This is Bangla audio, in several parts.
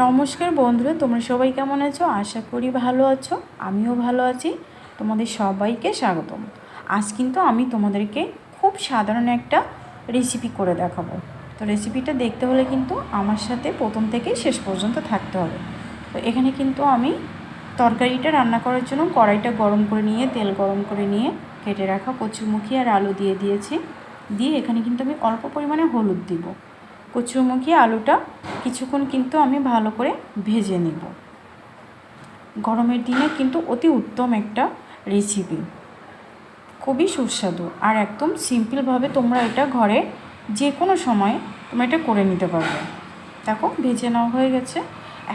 নমস্কার বন্ধুরা, তোমরা সবাই কেমন আছো? আশা করি ভালো আছো। আমিও ভালো আছি। তোমাদের সবাইকে স্বাগতম। আজ কিন্তু আমি তোমাদেরকে খুব সাধারণ একটা রেসিপি করে দেখাবো। তো রেসিপিটা দেখতে হলে কিন্তু আমার সাথে প্রথম থেকে শেষ পর্যন্ত থাকতে হবে। তো এখানে কিন্তু আমি তরকারিটা রান্না করার জন্য কড়াইটা গরম করে নিয়ে তেল গরম করে নিয়ে কেটে রাখা কচুরমুখী আর আলু দিয়ে দিয়েছি। দিয়ে এখানে কিন্তু আমি অল্প পরিমাণে হলুদ দিব। কচুরমুখী আলুটা কিছুক্ষণ কিন্তু আমি ভালো করে ভেজে নেব। গরমের দিনে কিন্তু অতি উত্তম একটা রেসিপি, খুবই সুস্বাদু আর একদম সিম্পলভাবে তোমরা এটা ঘরে যে কোনো সময় তোমরা এটা করে নিতে পারবে। দেখো ভেজে নেওয়া হয়ে গেছে।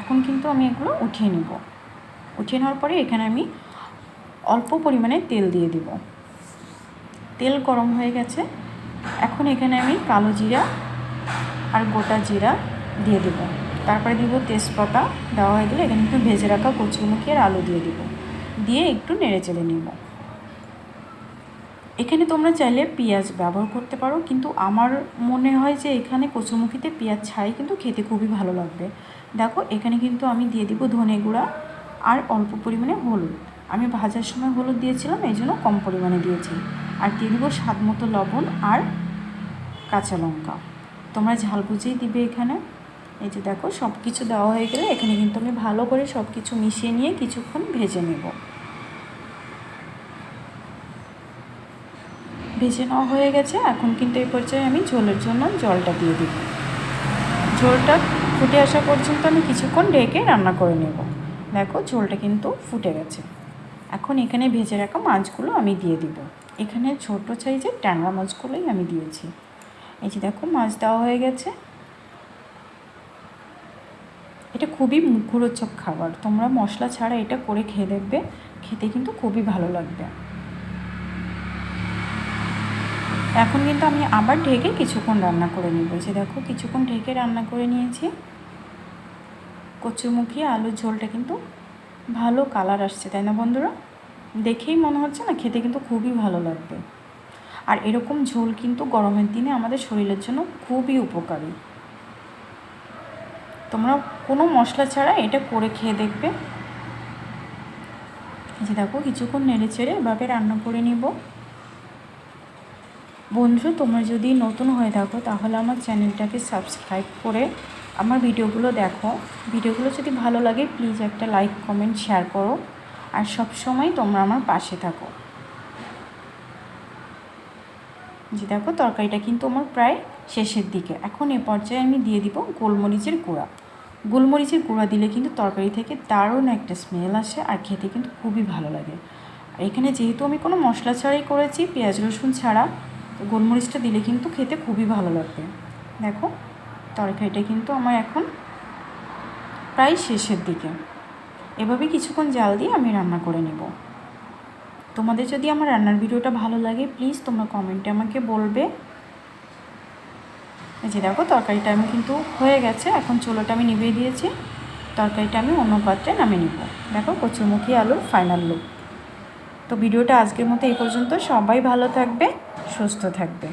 এখন কিন্তু আমি এগুলো উঠিয়ে নেব। উঠিয়ে নেওয়ার পরে এখানে আমি অল্প পরিমাণে তেল দিয়ে দিব। তেল গরম হয়ে গেছে। এখন এখানে আমি কালো জিরা আর গোটা জিরা দিয়ে দেব। তারপরে দিব তেজপাতা। দেওয়া হয়ে গেলে এখানে একটু ভেজে রাখা কচুরমুখী আর আলু দিয়ে দিব। দিয়ে একটু নেড়ে চেড়ে নেব। এখানে তোমরা চাইলে পেঁয়াজ ব্যবহার করতে পারো, কিন্তু আমার মনে হয় যে এখানে কচুরমুখীতে পেঁয়াজ ছাড়াই কিন্তু খেতে খুবই ভালো লাগবে। দেখো এখানে কিন্তু আমি দিয়ে দিব ধনে গুঁড়া আর অল্প পরিমাণে হলুদ। আমি ভাজার সময় হলুদ দিয়েছিলাম, এই জন্য কম পরিমাণে দিয়েছি। আর দিয়ে দিব স্বাদ মতো লবণ আর কাঁচা লঙ্কা। তোমরা ঝাল বুঝেই দিবে এখানে। এই যে দেখো সব কিছু দেওয়া হয়ে গেলে এখানে কিন্তু আমি ভালো করে সব কিছু মিশিয়ে নিয়ে কিছুক্ষণ ভেজে নেব। ভেজে নেওয়া হয়ে গেছে। এখন কিন্তু এই পর্যায়ে আমি ঝোলের জন্য জলটা দিয়ে দিব। ঝোলটা ফুটে আসা পর্যন্ত আমি কিছুক্ষণ ঢেকে রান্না করে নেব। দেখো ঝোলটা কিন্তু ফুটে গেছে। এখন এখানে ভেজে রাখা মাছগুলো আমি দিয়ে দিব। এখানে ছোট সাইজের ট্যাংরা মাছগুলোই আমি দিয়েছি। এই যে দেখো মাছ দেওয়া হয়ে গেছে। এটা খুবই মুখরোচক খাবার। তোমরা মশলা ছাড়া এটা করে খেয়ে দেখবে, খেতে কিন্তু খুবই ভালো লাগবে। এখন কিন্তু আমি আবার ঢেকে কিছুক্ষণ রান্না করে নেব। যে দেখো কিছুক্ষণ ঢেকে রান্না করে নিয়েছি। কচুরমুখী আলুর ঝোলটা কিন্তু ভালো কালার আসছে, তাই না বন্ধুরা? দেখেই মনে হচ্ছে না খেতে কিন্তু খুবই ভালো লাগবে। আর এরকম ঝোল কিন্তু গরমের দিনে আমাদের শরীরের জন্য খুবই উপকারী। তোমরা কোনো মশলা ছাড়া এটা করে খেয়ে দেখবে। যে দেখো কিছুক্ষণ নেড়ে চেড়ে এভাবে রান্না করে নিব। বন্ধু তোমরা যদি নতুন হয়ে থাকো তাহলে আমার চ্যানেলটাকে সাবস্ক্রাইব করে আমার ভিডিওগুলো দেখো। ভিডিওগুলো যদি ভালো লাগে প্লিজ একটা লাইক কমেন্ট শেয়ার করো। আর সব সময় তোমরা আমার পাশে থাকো। যে দেখো তরকারিটা কিন্তু আমার প্রায় শেষের দিকে। এখন এ পর্যায়ে আমি দিয়ে দিব গোলমরিচের গুঁড়া। গোলমরিচের গুঁড়া দিলে কিন্তু তরকারি থেকে দারুণ একটা স্মেল আসে আর খেতে কিন্তু খুবই ভালো লাগে। আর এখানে যেহেতু আমি কোনো মশলা ছাড়াই করেছি, পেঁয়াজ রসুন ছাড়া, তো গোলমরিচটা দিলে কিন্তু খেতে খুবই ভালো লাগবে। দেখো তরকারিটা কিন্তু আমার এখন প্রায় শেষের দিকে। এভাবে কিছুক্ষণ জাল দিয়ে আমি রান্না করে নেব। তোমাদের যদি আমার রান্নার ভিডিওটা ভালো লাগে প্লিজ তোমরা কমেন্টে আমাকে বলবে। এই যে দেখো তরকারিটা আমি কিন্তু হয়ে গেছে। এখন চুলোটা আমি নিভিয়ে দিয়েছি। তরকারিটা আমি অন্য পাত্রে নামিয়ে নেব। দেখো কচুরমুখী আলুর ফাইনাল লুক। তো ভিডিওটা আজকের মতো এই পর্যন্ত। সবাই ভালো থাকবে, সুস্থ থাকবে।